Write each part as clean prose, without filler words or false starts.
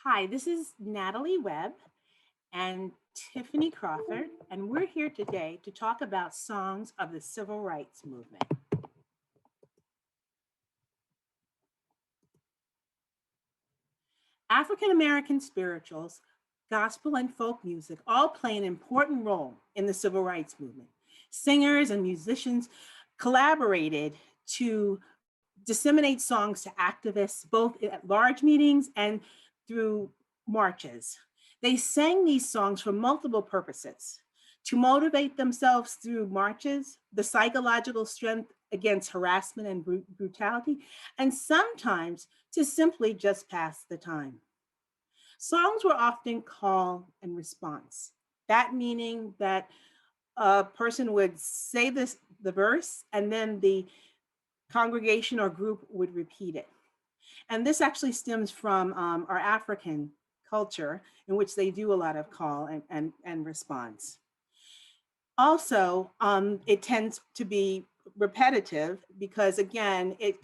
Hi, this is Natalie Webb and Tiffany Crawford, and we're here today to talk about songs of the Civil Rights Movement. African American spirituals, gospel, and folk music all play an important role in the Civil Rights Movement. Singers and musicians collaborated to disseminate songs to activists, both at large meetings and through marches. They sang these songs for multiple purposes: to motivate themselves through marches, the psychological strength against harassment and brutality, and sometimes to simply just pass the time. Songs were often call and response. That meaning that a person would say the verse, and then the congregation or group would repeat it. And this actually stems from our African culture, in which they do a lot of call and response. Also, it tends to be repetitive because, again, it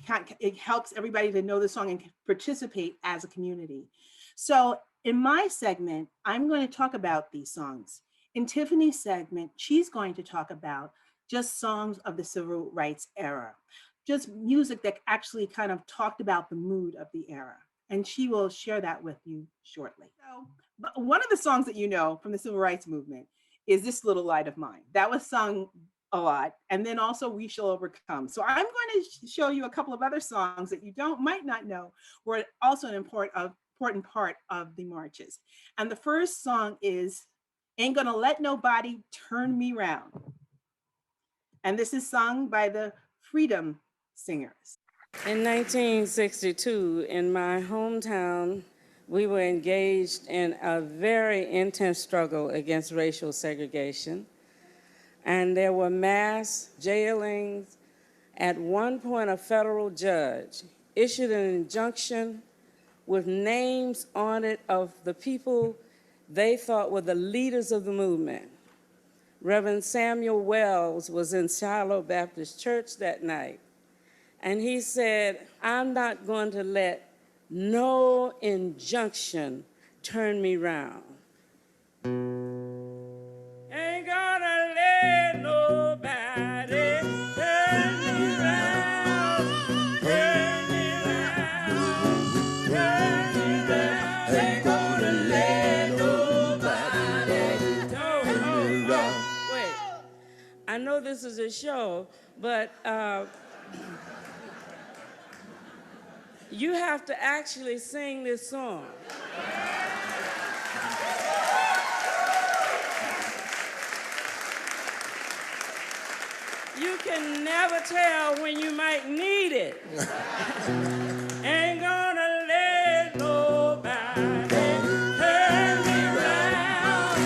helps everybody to know the song and participate as a community. So in my segment, I'm going to talk about these songs. In Tiffany's segment, she's going to talk about just songs of the civil rights era, just music that actually kind of talked about the mood of the era. And she will share that with you shortly. So, but one of the songs that you know from the civil rights movement is This Little Light of Mine. That was sung a lot. And then also We Shall Overcome. So I'm going to show you a couple of other songs that you might not know were also an important part of the marches. And the first song is Ain't Gonna Let Nobody Turn Me Round. And this is sung by the Freedom Singers. In 1962, in my hometown, we were engaged in a very intense struggle against racial segregation. And there were mass jailings. At one point, a federal judge issued an injunction with names on it of the people they thought were the leaders of the movement. Reverend Samuel Wells was in Shiloh Baptist Church that night. And he said, I'm not going to let no injunction turn me round. Ain't gonna let nobody turn me round, turn me round, turn me round. Ain't gonna let nobody turn me round. Wait, I know this is a show, but you have to actually sing this song. You can never tell when you might need it. Ain't gonna let nobody turn me round,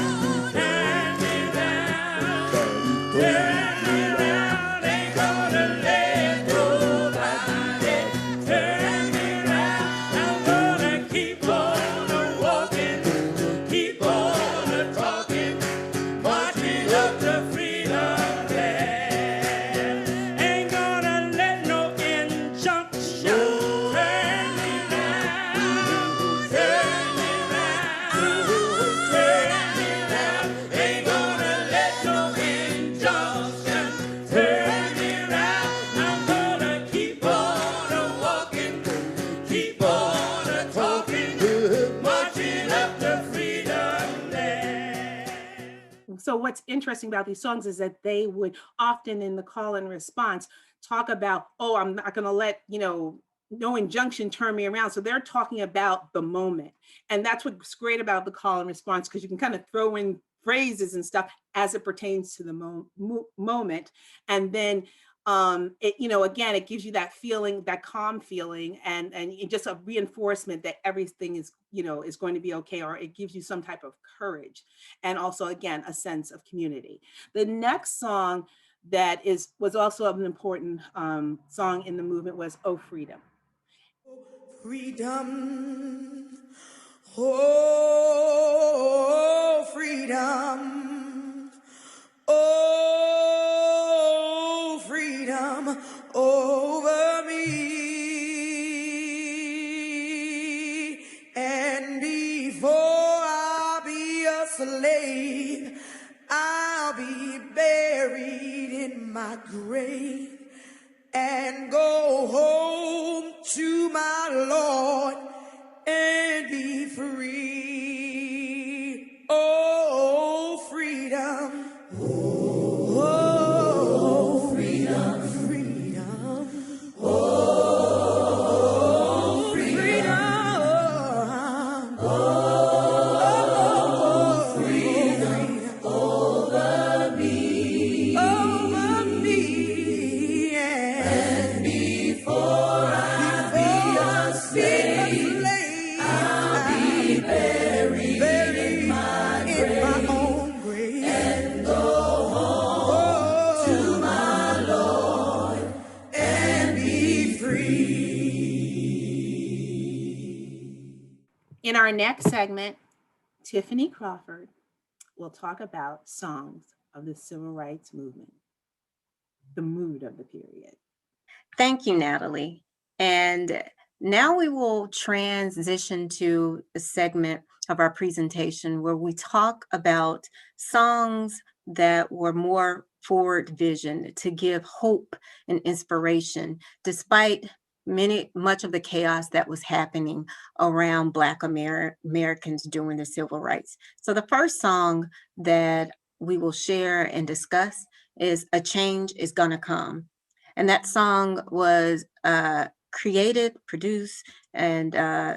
turn me round, turn me round. Ain't gonna let nobody turn me round. I'm gonna keep on walking, keep on talking, marching up to freedom. So what's interesting about these songs is that they would often in the call and response talk about, oh, I'm not going to let, no injunction turn me around. So they're talking about the moment. And that's what's great about the call and response, because you can kind of throw in phrases and stuff as it pertains to the moment. And then again, it gives you that feeling, that calm feeling, and just a reinforcement that everything is going to be okay, or it gives you some type of courage, and also, again, a sense of community. The next song that was also an important song in the movement was "Oh Freedom." Freedom, oh freedom, oh freedom over me and me. my grave and go home to my Lord and be free. Oh, freedom. Oh, freedom, freedom. Oh, freedom. Oh, freedom over me. And before I be a slave, I'll be buried in my own grave. And go home to my Lord and be free. In our next segment, Tiffany Crawford will talk about songs of the Civil Rights Movement, the mood of the period. Thank you, Natalie. And now we will transition to a segment of our presentation where we talk about songs that were more forward vision to give hope and inspiration despite much of the chaos that was happening around Black Americans during the civil rights. So the first song that we will share and discuss is "A Change Is Gonna Come." And that song was created, produced, and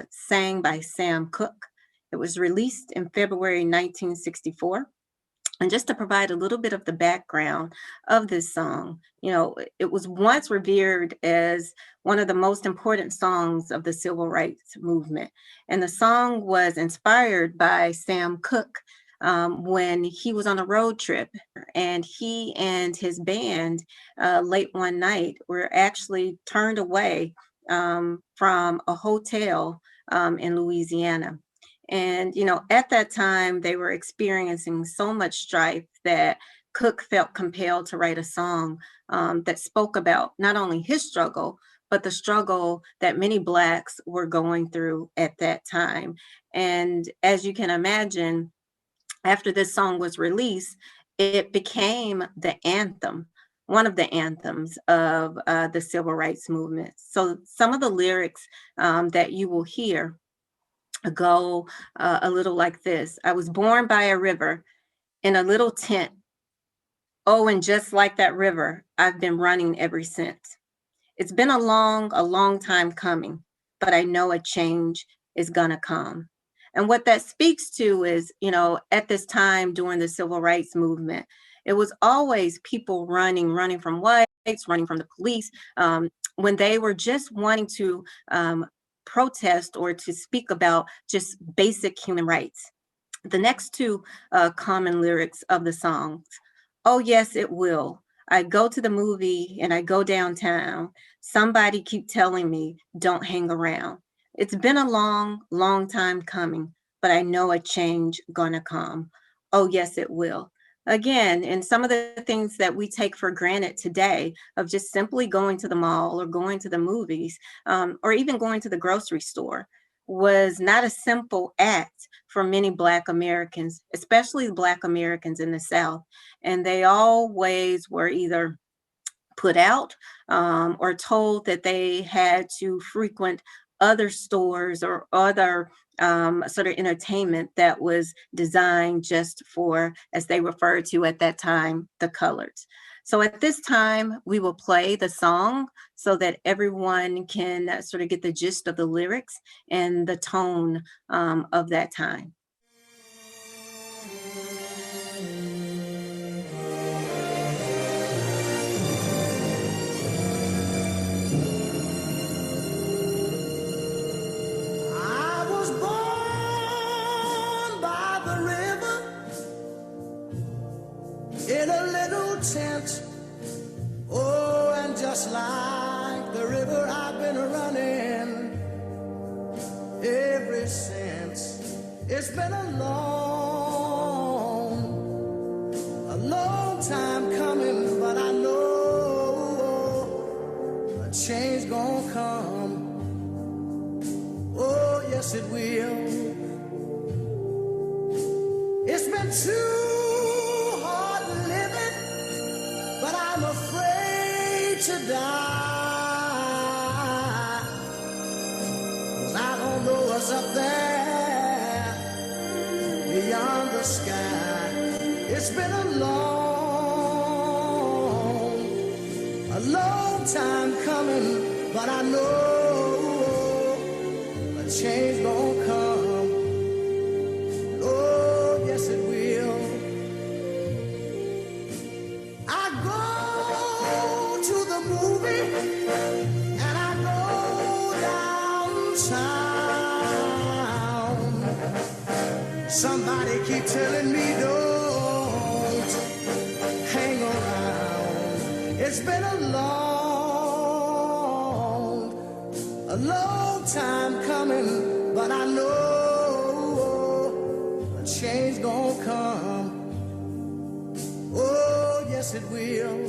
sang by Sam Cooke. It was released in February 1964. And just to provide a little bit of the background of this song, you know, it was once revered as one of the most important songs of the civil rights movement. And the song was inspired by Sam Cooke when he was on a road trip, and he and his band late one night were actually turned away from a hotel in Louisiana. And, you know, at that time, they were experiencing so much strife that Cooke felt compelled to write a song that spoke about not only his struggle, but the struggle that many Blacks were going through at that time. And as you can imagine, after this song was released, it became the anthem, one of the anthems of the civil rights movement. So some of the lyrics that you will hear go a little like this. I was born by a river in a little tent. Oh, and just like that river, I've been running ever since. It's been a long time coming, but I know a change is gonna come. And what that speaks to is, you know, at this time during the civil rights movement, it was always people running from whites, running from the police, when they were just wanting to protest or to speak about just basic human rights. The next two common lyrics of the songs: oh yes, it will. I go to the movie and I go downtown. Somebody keep telling me don't hang around. It's been a long time coming, but I know a change gonna come. Oh yes, it will. Again, and some of the things that we take for granted today of just simply going to the mall or going to the movies, or even going to the grocery store, was not a simple act for many Black Americans, especially Black Americans in the South. And they always were either put out or told that they had to frequent other stores or other sort of entertainment that was designed just for, as they referred to at that time, the coloreds. So at this time, we will play the song so that everyone can sort of get the gist of the lyrics and the tone of that time. I was born by the river in a little tent. Oh, and just like the river, I've been running ever since. It's been a long time coming, but I know a change gonna come. Oh, yes, it will. It's been too hard living, but I'm afraid to die, 'cause I don't know what's up there beyond the sky. It's been a long time coming, but I know a change gonna come. Oh, yes it will. I go to the movie and I go downtown. Somebody keep telling me don't hang around. It's been a long time coming, but I know a change gonna come. Oh, yes it will.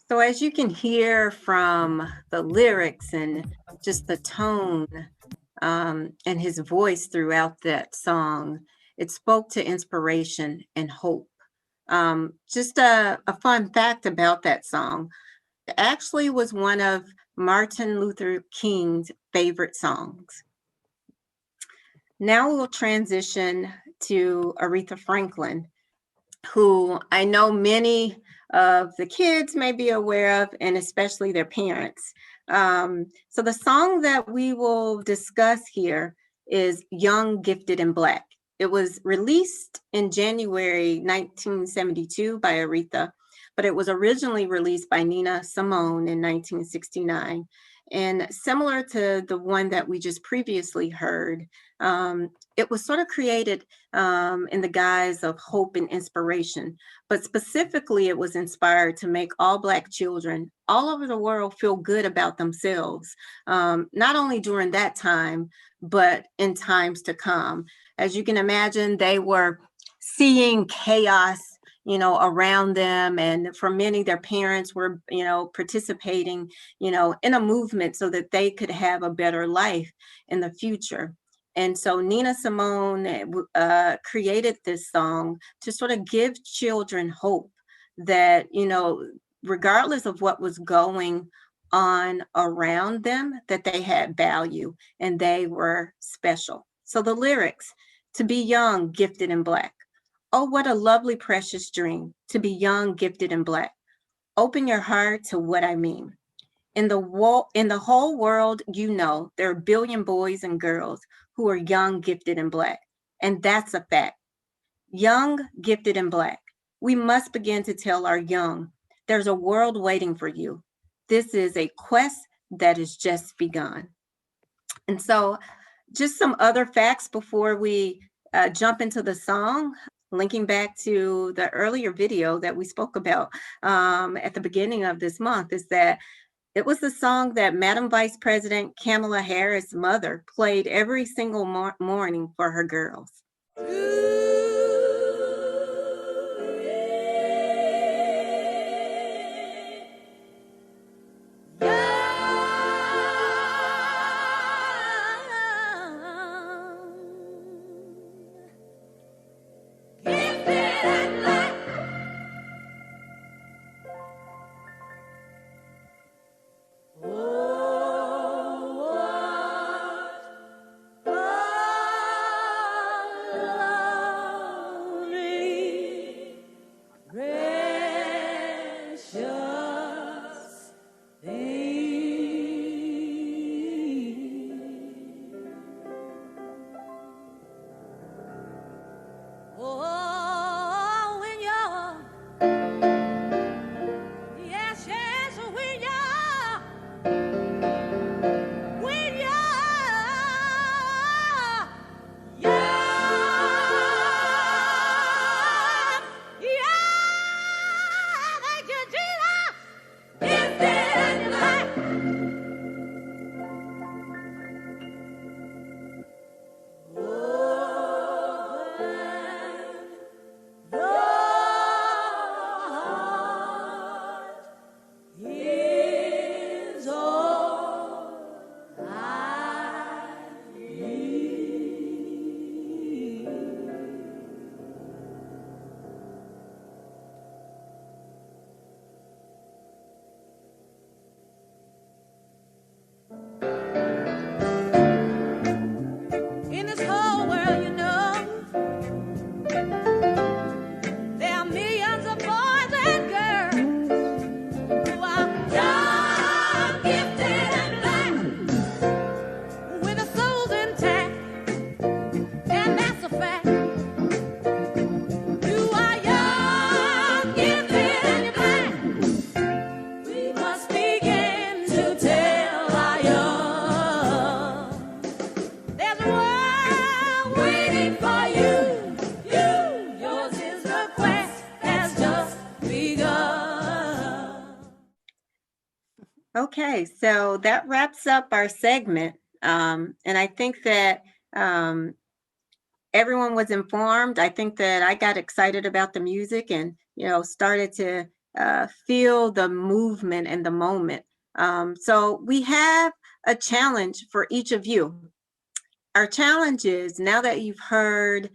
So as you can hear from the lyrics and just the tone and his voice throughout that song, it spoke to inspiration and hope. Just a fun fact about that song, it actually was one of Martin Luther King's favorite songs. Now we'll transition to Aretha Franklin, who I know many of the kids may be aware of, and especially their parents. So the song that we will discuss here is Young, Gifted, and Black. It was released in January 1972 by Aretha, but it was originally released by Nina Simone in 1969. And similar to the one that we just previously heard, it was sort of created in the guise of hope and inspiration, but specifically it was inspired to make all Black children all over the world feel good about themselves, not only during that time, but in times to come. As you can imagine, they were seeing chaos, around them. And for many, their parents were, participating, in a movement so that they could have a better life in the future. And so Nina Simone created this song to sort of give children hope that, regardless of what was going on around them, that they had value and they were special. So the lyrics, to be young, gifted, and Black. Oh, what a lovely, precious dream to be young, gifted, and Black. Open your heart to what I mean. In the whole world, there are a billion boys and girls who are young, gifted, and Black. And that's a fact. Young, gifted, and Black. We must begin to tell our young, there's a world waiting for you. This is a quest that has just begun. And so just some other facts before we jump into the song, linking back to the earlier video that we spoke about at the beginning of this month, is that it was the song that Madam Vice President Kamala Harris' mother played every single morning for her girls. There's a world waiting for you. Yours is the quest has just begun. Okay, so that wraps up our segment. And I think that everyone was informed. I think that I got excited about the music and, started to feel the movement and the moment. So we have a challenge for each of you. Our challenge is, now that you've heard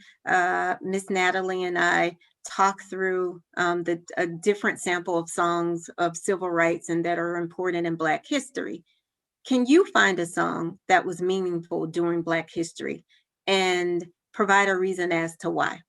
Miss Natalie and I talk through a different sample of songs of civil rights and that are important in Black history, can you find a song that was meaningful during Black history and provide a reason as to why?